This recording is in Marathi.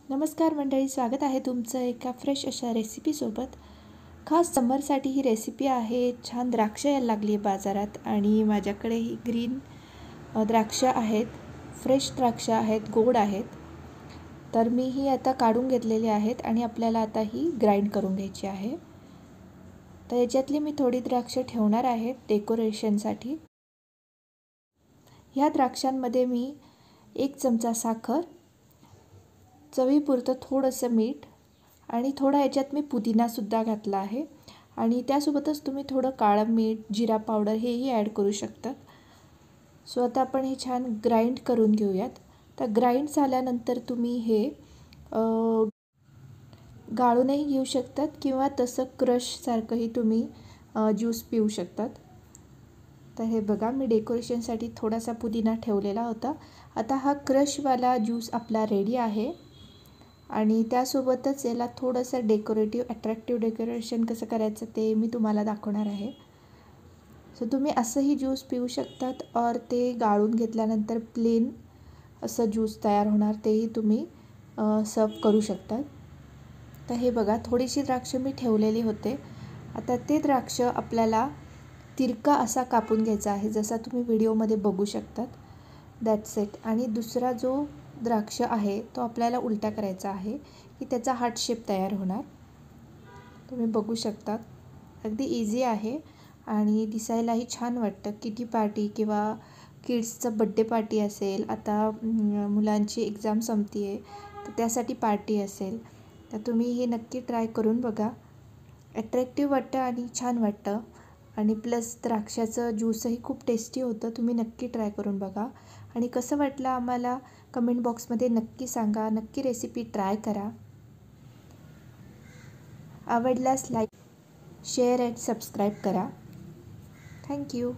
नमस्कार मंडळी, स्वागत आहे तुमचं एका फ्रेश अशा रेसिपीसोबत. खास समरसाठी ही रेसिपी आहे. छान द्राक्ष यायला लागली आहे बाजारात आणि माझ्याकडे ही ग्रीन द्राक्ष आहेत. फ्रेश द्राक्ष आहेत, गोड आहेत. तर मी ही आता काढून घेतलेली आहेत आणि आपल्याला आता ही ग्राइंड करून घ्यायची आहे. तर याच्यातली मी थोडी द्राक्ष ठेवणार आहे डेकोरेशनसाठी. ह्या द्राक्षांमध्ये मी 1 चमचा साखर, चवीपुरतं थोडंसं मीठ आणि थोडा याच्यात मी पुदिनासुद्धा घातला आहे आणि त्यासोबतच तुम्ही थोडं काळं मीठ, जिरा पावडर हेही ॲड करू शकतात. सो आता आपण हे छान ग्राइंड करून घेऊयात. तर ग्राइंड झाल्यानंतर तुम्ही हे गाळूनही घेऊ शकतात किंवा तसं क्रशसारखंही तुम्ही ज्यूस पिऊ शकतात. तर हे बघा, मी डेकोरेशनसाठी थोडासा पुदिना ठेवलेला होता. आता हा क्रशवाला ज्यूस आपला रेडी आहे आणि त्यासोबतच याला थोडंसं अट्रॅक्टिव्ह डेकोरेशन कसं करायचं ते मी तुम्हाला दाखवणार आहे. सो तुम्ही असंही ज्यूस पिऊ शकतात और ते गाळून घेतल्यानंतर प्लेन असं ज्यूस तयार होणार, तेही तुम्ही सर्व करू शकतात. तर हे बघा, थोडीशी द्राक्ष मी ठेवलेली होते. आता ते द्राक्ष आपल्याला तिरका असा कापून घ्यायचा आहे, जसा तुम्ही व्हिडिओमध्ये बघू शकतात. That's it. आणि दुसरा जो द्राक्ष आहे तो आपल्याला उलटा करायचा आहे की त्याचा हार्ट शेप तयार होणार. तुम्ही बघू शकता, अगदी इझी आहे आणि दिसायलाही छान वाटतं. किटी पार्टी किंवा किड्सचं बड्डे पार्टी असेल, आता मुलांची एक्झाम संपती आहे तर त्यासाठी पार्टी असेल, तर तुम्ही हे नक्की ट्राय करून बघा. ॲट्रॅक्टिव्ह वाटतं आणि छान वाटतं आणि प्लस द्राक्षाचं ज्यूसही खूप टेस्टी होतं. तुम्ही नक्की ट्राय करून बघा आणि कसं वाटलं आम्हाला कमेंट बॉक्समध्ये नक्की सांगा. नक्की रेसिपी ट्राय करा. आवडल्यास लाईक, शेअर अँड सबस्क्राईब करा. थँक्यू.